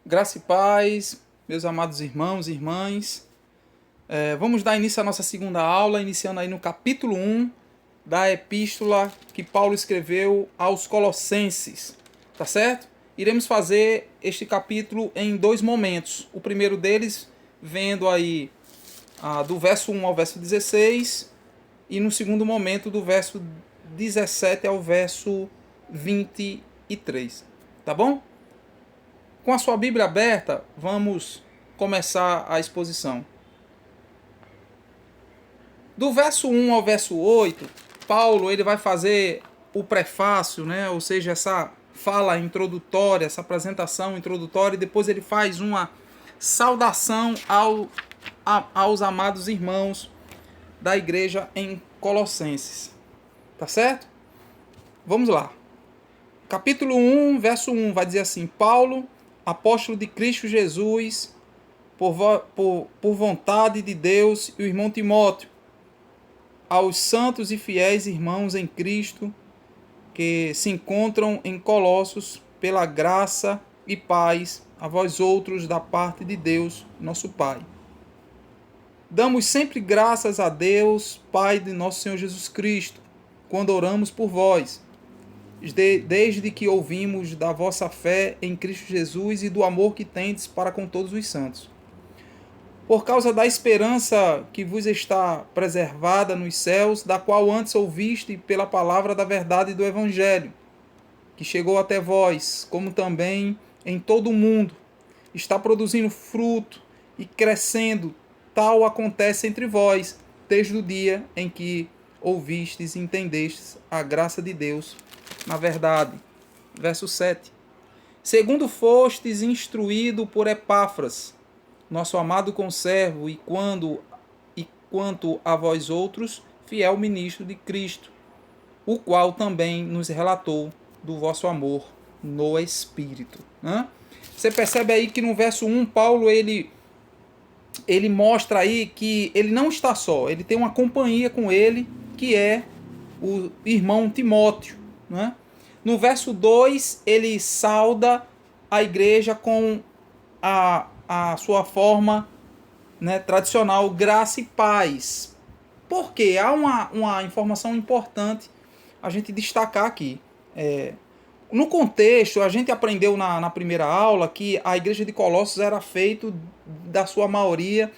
Graça e paz, meus amados irmãos e irmãs. Vamos dar início à nossa segunda aula, iniciando aí no capítulo 1 da epístola que Paulo escreveu aos Colossenses, tá certo? Iremos fazer este capítulo em dois momentos. O primeiro deles, vendo aí do verso 1 ao verso 16, e no segundo momento, do verso 17 ao verso 23, tá bom? Com a sua Bíblia aberta, vamos começar a exposição. Do verso 1 ao verso 8, Paulo ele vai fazer o prefácio, né? Ou seja, essa fala introdutória, essa apresentação introdutória, e depois ele faz uma saudação aos amados irmãos da igreja em Colossenses. Tá certo? Vamos lá. Capítulo 1, verso 1, vai dizer assim: Paulo, apóstolo de Cristo Jesus, por vontade de Deus, e o irmão Timóteo, aos santos e fiéis irmãos em Cristo, que se encontram em Colossos, pela graça e paz a vós outros da parte de Deus, nosso Pai. Damos sempre graças a Deus, Pai de nosso Senhor Jesus Cristo, quando oramos por vós, desde que ouvimos da vossa fé em Cristo Jesus e do amor que tendes para com todos os santos. Por causa da esperança que vos está preservada nos céus, da qual antes ouviste pela palavra da verdade do Evangelho, que chegou até vós, como também em todo o mundo, está produzindo fruto e crescendo, tal acontece entre vós, desde o dia em que ouvistes e entendestes a graça de Deus na verdade. Verso 7. Segundo fostes instruído por Epáfras, nosso amado conservo, e quanto a vós outros, fiel ministro de Cristo, o qual também nos relatou do vosso amor no Espírito. Você percebe aí que no verso 1, Paulo ele mostra aí que ele não está só, ele tem uma companhia com ele, que é o irmão Timóteo. No verso 2, ele sauda a igreja com a sua forma, tradicional, graça e paz. Por quê? Há uma informação importante a gente destacar aqui. No contexto, a gente aprendeu na primeira aula que a igreja de Colossos era feita, da sua maioria,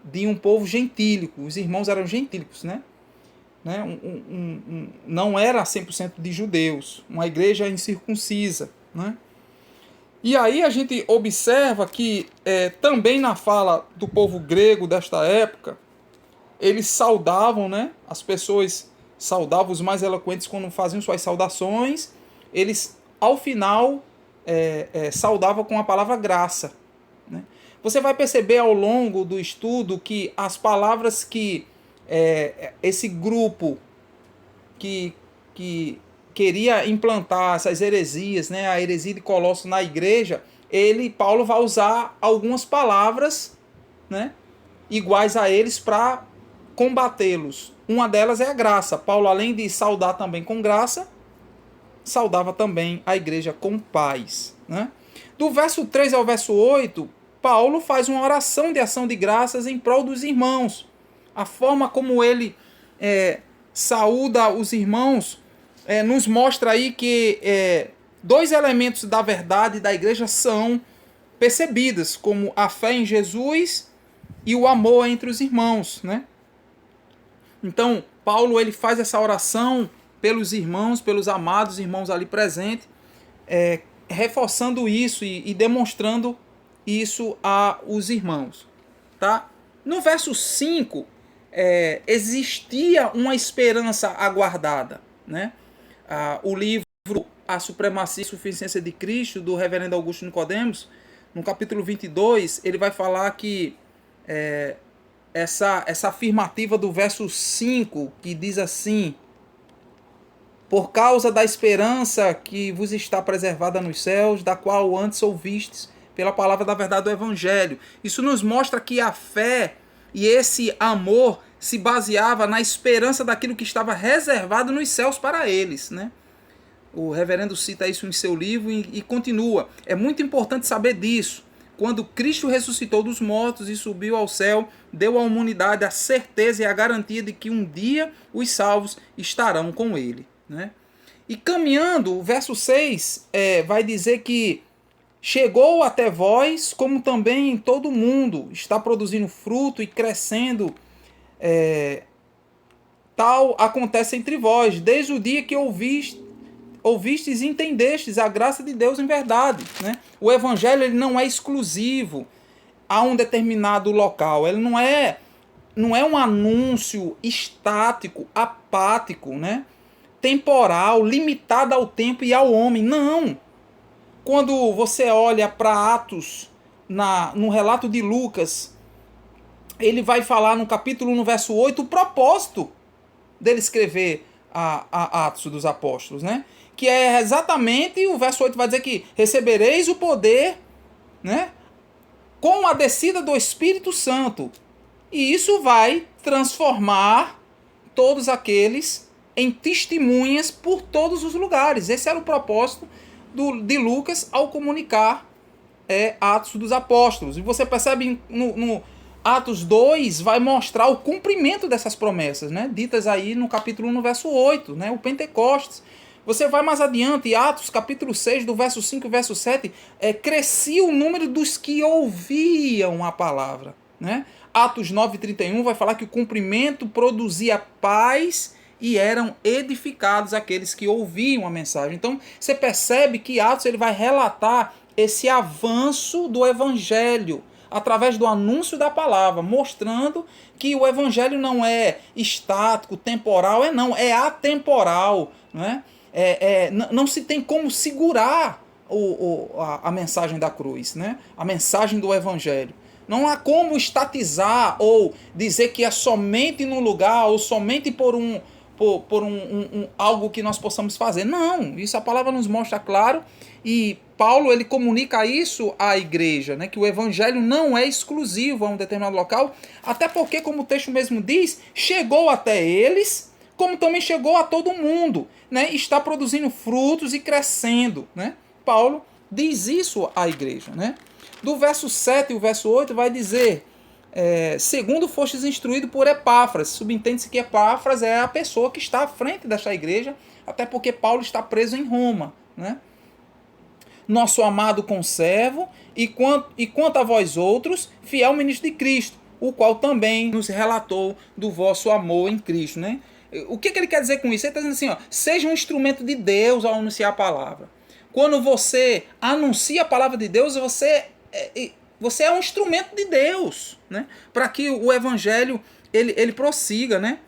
de um povo gentílico. Os irmãos eram gentílicos, não era 100% de judeus, uma igreja incircuncisa. E aí a gente observa que também na fala do povo grego desta época, eles saudavam, as pessoas saudavam, os mais eloquentes quando faziam suas saudações, eles ao final saudavam com a palavra graça. Você vai perceber ao longo do estudo que as palavras que esse grupo que queria implantar essas heresias, a heresia de Colossos na igreja, Paulo vai usar algumas palavras, iguais a eles para combatê-los. Uma delas é a graça. Paulo, além de saudar também com graça, saudava também a igreja com paz. Do verso 3 ao verso 8, Paulo faz uma oração de ação de graças em prol dos irmãos. A forma como ele saúda os irmãos nos mostra aí que dois elementos da verdade da igreja são percebidos, como a fé em Jesus e o amor entre os irmãos. Então, Paulo ele faz essa oração pelos irmãos, pelos amados irmãos ali presentes, reforçando isso e demonstrando isso aos irmãos. Tá? No verso 5, existia uma esperança aguardada. O livro A Supremacia e Suficiência de Cristo, do reverendo Augusto Nicodemos, no capítulo 22, ele vai falar que essa afirmativa do verso 5, que diz assim: por causa da esperança que vos está preservada nos céus, da qual antes ouvistes pela palavra da verdade do Evangelho. Isso nos mostra que a fé e esse amor se baseava na esperança daquilo que estava reservado nos céus para eles. O reverendo cita isso em seu livro e continua. É muito importante saber disso. Quando Cristo ressuscitou dos mortos e subiu ao céu, deu à humanidade a certeza e a garantia de que um dia os salvos estarão com ele, né? E caminhando, o verso 6 vai dizer que chegou até vós, como também em todo o mundo, está produzindo fruto e crescendo, tal acontece entre vós, desde o dia que ouvistes e entendestes a graça de Deus em verdade, né? O evangelho ele não é exclusivo a um determinado local, ele não é um anúncio estático, apático, né? Temporal, limitado ao tempo e ao homem, não. Quando você olha para Atos, no relato de Lucas, ele vai falar no capítulo 1, no verso 8, o propósito dele escrever a Atos dos Apóstolos, né? Que é exatamente, o verso 8 vai dizer que recebereis o poder, né? Com a descida do Espírito Santo. E isso vai transformar todos aqueles em testemunhas por todos os lugares. Esse era o propósito de Lucas ao comunicar Atos dos Apóstolos. E você percebe no Atos 2 vai mostrar o cumprimento dessas promessas, né? Ditas aí no capítulo 1, no verso 8, né? O Pentecostes. Você vai mais adiante, Atos capítulo 6, do verso 5 e verso 7, crescia o número dos que ouviam a palavra, né? Atos 9:31 vai falar que o cumprimento produzia paz e eram edificados aqueles que ouviam a mensagem. Então, você percebe que Atos ele vai relatar esse avanço do evangelho através do anúncio da palavra, mostrando que o evangelho não é estático, temporal, é atemporal, né? Não se tem como segurar a mensagem da cruz, né? A mensagem do evangelho. Não há como estatizar ou dizer que é somente num lugar ou somente por algo que nós possamos fazer. Não, isso a palavra nos mostra claro e Paulo ele comunica isso à igreja, né, que o evangelho não é exclusivo a um determinado local, até porque, como o texto mesmo diz, chegou até eles, como também chegou a todo mundo, né, está produzindo frutos e crescendo, né? Paulo diz isso à igreja, né? Do verso 7 e o verso 8 vai dizer, segundo fostes instruído por Epáfras. Subentende-se que Epáfras é a pessoa que está à frente desta igreja, até porque Paulo está preso em Roma, né? Nosso amado conservo, e quanto a vós outros, fiel ministro de Cristo, o qual também nos relatou do vosso amor em Cristo, né? O que ele quer dizer com isso? Ele está dizendo assim, ó, seja um instrumento de Deus ao anunciar a palavra. Quando você anuncia a palavra de Deus, você é um instrumento de Deus, né? Para que o evangelho ele prossiga, né?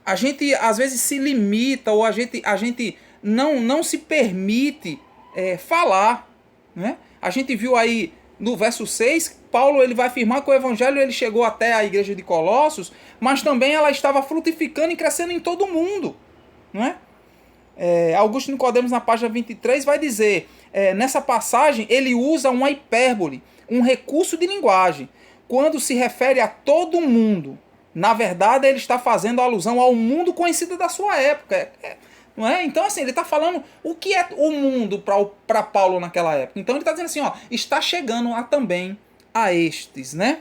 A gente às vezes se limita ou a gente não se permite falar, né? A gente viu aí no verso 6, Paulo ele vai afirmar que o evangelho ele chegou até a igreja de Colossos, mas também ela estava frutificando e crescendo em todo o mundo, não é? Augusto Nicodemos, na página 23, vai dizer, nessa passagem, ele usa uma hipérbole, um recurso de linguagem, quando se refere a todo mundo. Na verdade, ele está fazendo alusão ao mundo conhecido da sua época. Não é? Então, assim, ele está falando o que é o mundo para Paulo naquela época. Então, ele está dizendo assim, ó, está chegando também a estes, né?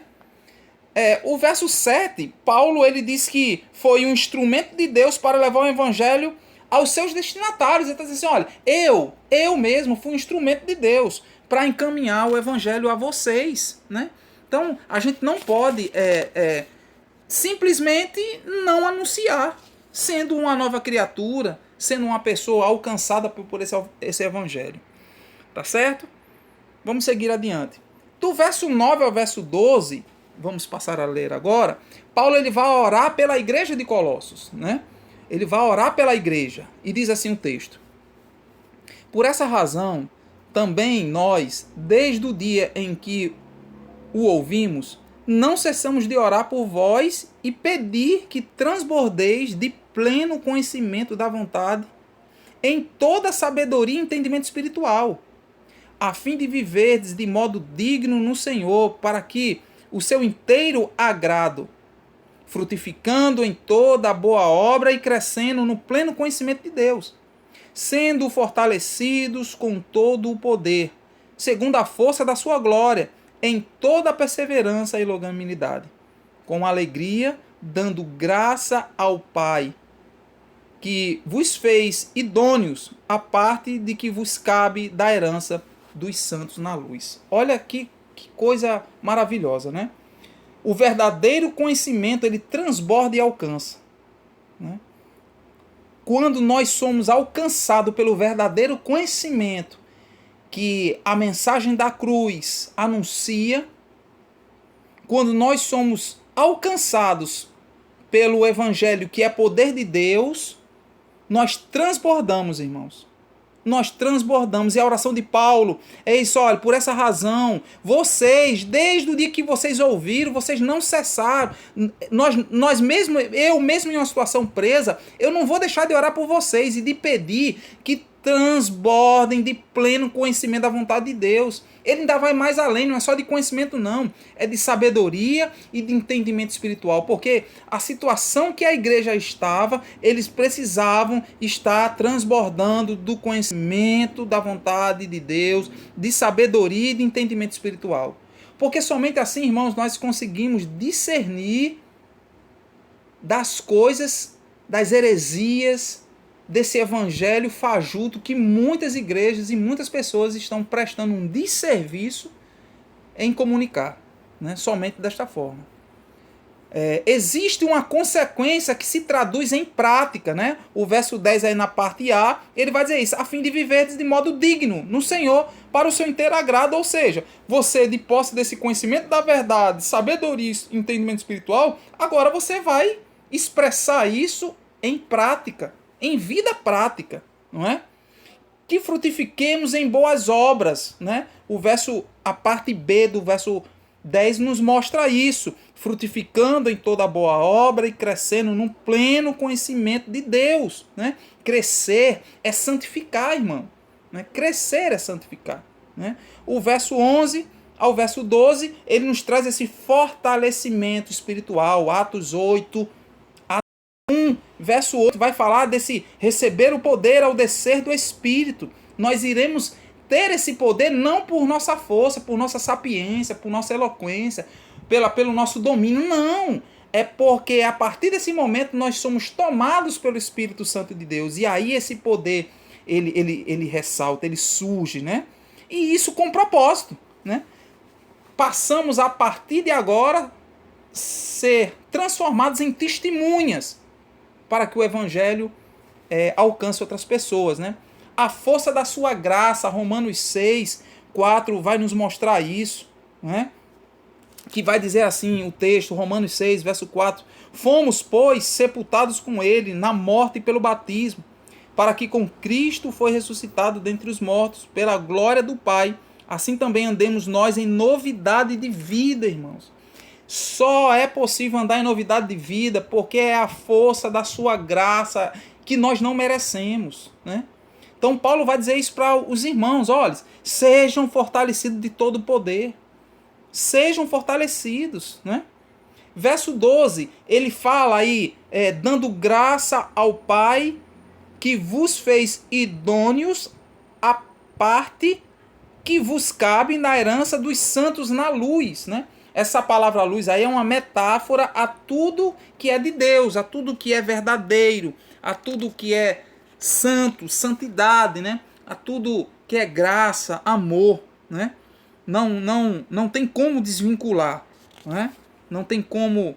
O verso 7, Paulo ele diz que foi um instrumento de Deus para levar o evangelho aos seus destinatários. Ele está dizendo assim, olha, eu mesmo fui um instrumento de Deus para encaminhar o evangelho a vocês, né? Então, a gente não pode simplesmente não anunciar, sendo uma nova criatura, sendo uma pessoa alcançada por esse evangelho. Tá certo? Vamos seguir adiante. Do verso 9 ao verso 12, vamos passar a ler agora, Paulo ele vai orar pela igreja de Colossos, né? Ele vai orar pela igreja e diz assim o texto: por essa razão, também nós, desde o dia em que o ouvimos, não cessamos de orar por vós e pedir que transbordeis de pleno conhecimento da vontade, em toda sabedoria e entendimento espiritual, a fim de viverdes de modo digno no Senhor, para que o seu inteiro agrado, frutificando em toda a boa obra e crescendo no pleno conhecimento de Deus, sendo fortalecidos com todo o poder, segundo a força da sua glória, em toda a perseverança e longanimidade, com alegria, dando graça ao Pai, que vos fez idôneos à parte de que vos cabe da herança dos santos na luz. Olha que coisa maravilhosa, né? O verdadeiro conhecimento, ele transborda e alcança, né? Quando nós somos alcançados pelo verdadeiro conhecimento que a mensagem da cruz anuncia, quando nós somos alcançados pelo evangelho que é poder de Deus, nós transbordamos, irmãos. Nós transbordamos. E a oração de Paulo é isso, olha, por essa razão, vocês, desde o dia que vocês ouviram, vocês não cessaram. Nós mesmo, eu mesmo em uma situação presa, eu não vou deixar de orar por vocês e de pedir que transbordem de pleno conhecimento da vontade de Deus. Ele ainda vai mais além, não é só de conhecimento não, é de sabedoria e de entendimento espiritual, porque a situação que a igreja estava, eles precisavam estar transbordando do conhecimento da vontade de Deus, de sabedoria e de entendimento espiritual. Porque somente assim, irmãos, nós conseguimos discernir das coisas, das heresias, desse evangelho fajuto que muitas igrejas e muitas pessoas estão prestando um desserviço em comunicar, né? Somente desta forma. Existe uma consequência que se traduz em prática, né? O verso 10 aí na parte A, ele vai dizer isso, a fim de viver de modo digno no Senhor, para o seu inteiro agrado, ou seja, você de posse desse conhecimento da verdade, sabedoria e entendimento espiritual, agora você vai expressar isso em prática, em vida prática, não é? Que frutifiquemos em boas obras, né? A parte B do verso 10 nos mostra isso, frutificando em toda boa obra e crescendo num pleno conhecimento de Deus, né? Crescer é santificar, irmão, né? Crescer é santificar, né? O verso 11 ao verso 12, ele nos traz esse fortalecimento espiritual, Atos 8, verso 8 vai falar desse receber o poder ao descer do Espírito. Nós iremos ter esse poder não por nossa força, por nossa sapiência, por nossa eloquência, pelo nosso domínio, não. É porque a partir desse momento nós somos tomados pelo Espírito Santo de Deus. E aí esse poder, ele ressalta, ele surge, né? E isso com propósito, né? Passamos a partir de agora ser transformados em testemunhas para que o evangelho alcance outras pessoas, né? A força da sua graça, Romanos 6, 4, vai nos mostrar isso, né? Que vai dizer assim o texto, Romanos 6, verso 4, fomos, pois, sepultados com ele na morte pelo batismo, para que com Cristo foi ressuscitado dentre os mortos, pela glória do Pai, assim também andemos nós em novidade de vida, irmãos. Só é possível andar em novidade de vida porque é a força da sua graça que nós não merecemos, né? Então Paulo vai dizer isso para os irmãos, olha, sejam fortalecidos de todo o poder. Sejam fortalecidos, né? Verso 12, ele fala aí, dando graça ao Pai que vos fez idôneos à parte que vos cabe na herança dos santos na luz, né? Essa palavra luz aí é uma metáfora a tudo que é de Deus, a tudo que é verdadeiro, a tudo que é santo, santidade, né? A tudo que é graça, amor, né? Não tem como desvincular, né? Não tem como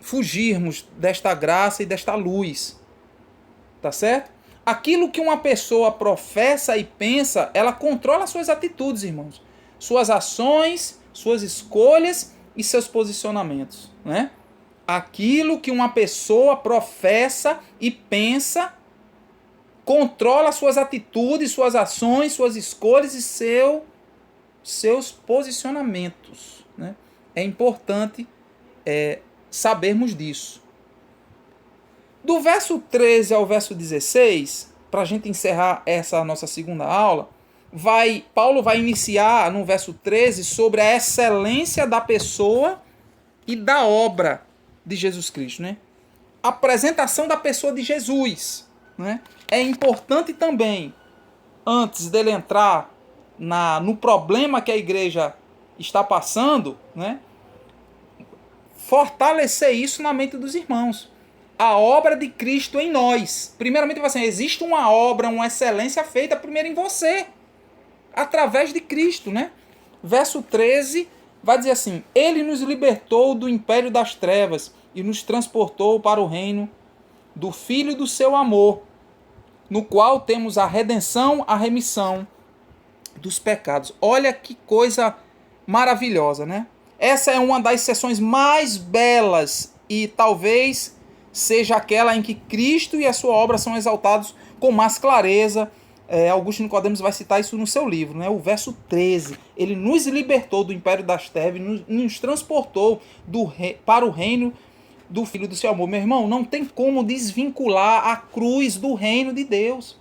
fugirmos desta graça e desta luz, tá certo? Aquilo que uma pessoa professa e pensa, ela controla suas atitudes, irmãos. Suas ações, suas escolhas e seus posicionamentos, né? Aquilo que uma pessoa professa e pensa controla suas atitudes, suas ações, suas escolhas e seus posicionamentos, né? É importante sabermos disso. Do verso 13 ao verso 16, para a gente encerrar essa nossa segunda aula, Paulo vai iniciar no verso 13 sobre a excelência da pessoa e da obra de Jesus Cristo, né? A apresentação da pessoa de Jesus, né? É importante também, antes dele entrar no problema que a igreja está passando, né, fortalecer isso na mente dos irmãos. A obra de Cristo em nós. Primeiramente, assim, existe uma obra, uma excelência feita primeiro em você, através de Cristo, né? Verso 13 vai dizer assim: Ele nos libertou do império das trevas e nos transportou para o reino do Filho do seu amor, no qual temos a redenção, a remissão dos pecados. Olha que coisa maravilhosa, né? Essa é uma das sessões mais belas e talvez seja aquela em que Cristo e a sua obra são exaltados com mais clareza. Augusto Nicodemos vai citar isso no seu livro, né? O verso 13. Ele nos libertou do império das trevas, nos transportou para o reino do Filho do seu amor. Meu irmão, não tem como desvincular a cruz do reino de Deus.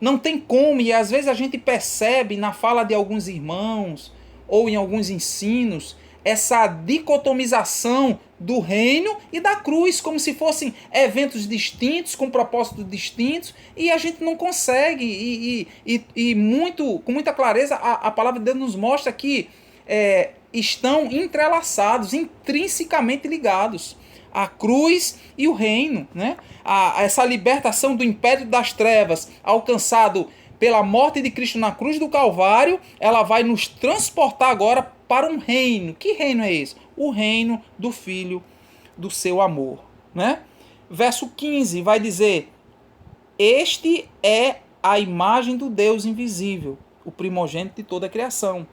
Não tem como, e às vezes a gente percebe na fala de alguns irmãos ou em alguns ensinos essa dicotomização do reino e da cruz, como se fossem eventos distintos, com propósitos distintos, e a gente não consegue, com muita clareza, a palavra de Deus nos mostra que estão entrelaçados, intrinsecamente ligados. A cruz e o reino, né? Essa libertação do império das trevas alcançado pela morte de Cristo na cruz do Calvário, ela vai nos transportar agora para um reino. Que reino é esse? O reino do Filho do seu amor, né? Verso 15 vai dizer: Este é a imagem do Deus invisível, o primogênito de toda a criação.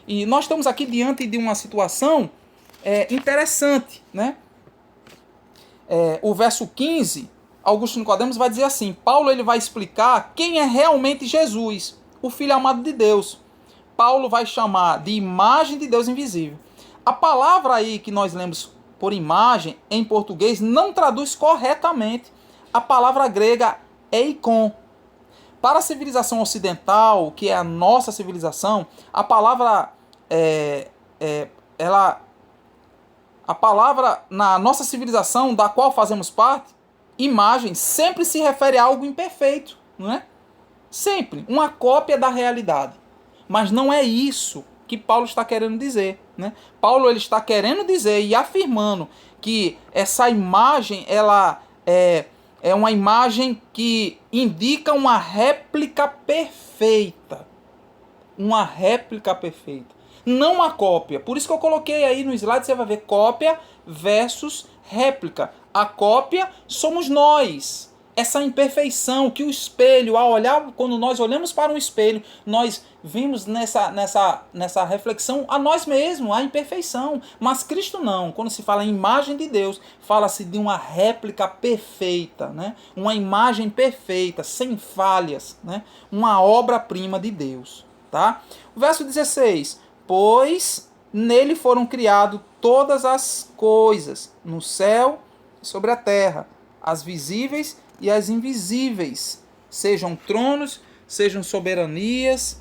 E nós estamos aqui diante de uma situação interessante, né? O verso 15, Augusto Nicodemos vai dizer assim: Paulo ele vai explicar quem é realmente Jesus, o Filho amado de Deus. Paulo vai chamar de imagem de Deus invisível. A palavra aí que nós lemos por imagem, em português, não traduz corretamente a palavra grega eikon. Para a civilização ocidental, que é a nossa civilização, a palavra a palavra na nossa civilização, da qual fazemos parte, imagem, sempre se refere a algo imperfeito, não é? Sempre, uma cópia da realidade. Mas não é isso que Paulo está querendo dizer, né? Paulo ele está querendo dizer e afirmando que essa imagem, ela é uma imagem que indica uma réplica perfeita. Uma réplica perfeita. Não uma cópia. Por isso que eu coloquei aí no slide, você vai ver cópia versus réplica. A cópia somos nós. Essa imperfeição que o espelho, ao olhar, quando nós olhamos para um espelho, nós vimos nessa reflexão a nós mesmos, a imperfeição. Mas Cristo não. Quando se fala em imagem de Deus, fala-se de uma réplica perfeita, né? Uma imagem perfeita, sem falhas, né? Uma obra-prima de Deus. Tá? O verso 16. Pois nele foram criadas todas as coisas, no céu e sobre a terra, as visíveis e as invisíveis, sejam tronos, sejam soberanias,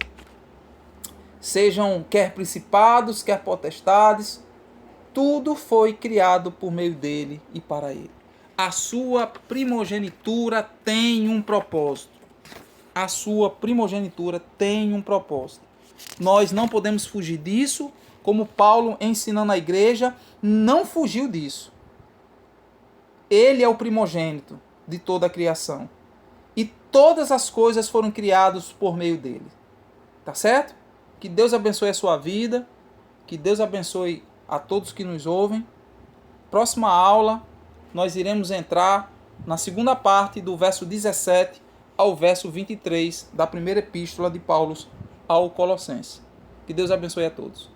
sejam quer principados, quer potestades, tudo foi criado por meio dele e para ele. A sua primogenitura tem um propósito. A sua primogenitura tem um propósito. Nós não podemos fugir disso, como Paulo, ensinando a igreja, não fugiu disso. Ele é o primogênito de toda a criação. E todas as coisas foram criadas por meio dele. Tá certo? Que Deus abençoe a sua vida. Que Deus abençoe a todos que nos ouvem. Próxima aula, nós iremos entrar na segunda parte do verso 17 ao verso 23 da primeira epístola de Paulo ao Colossenses. Que Deus abençoe a todos.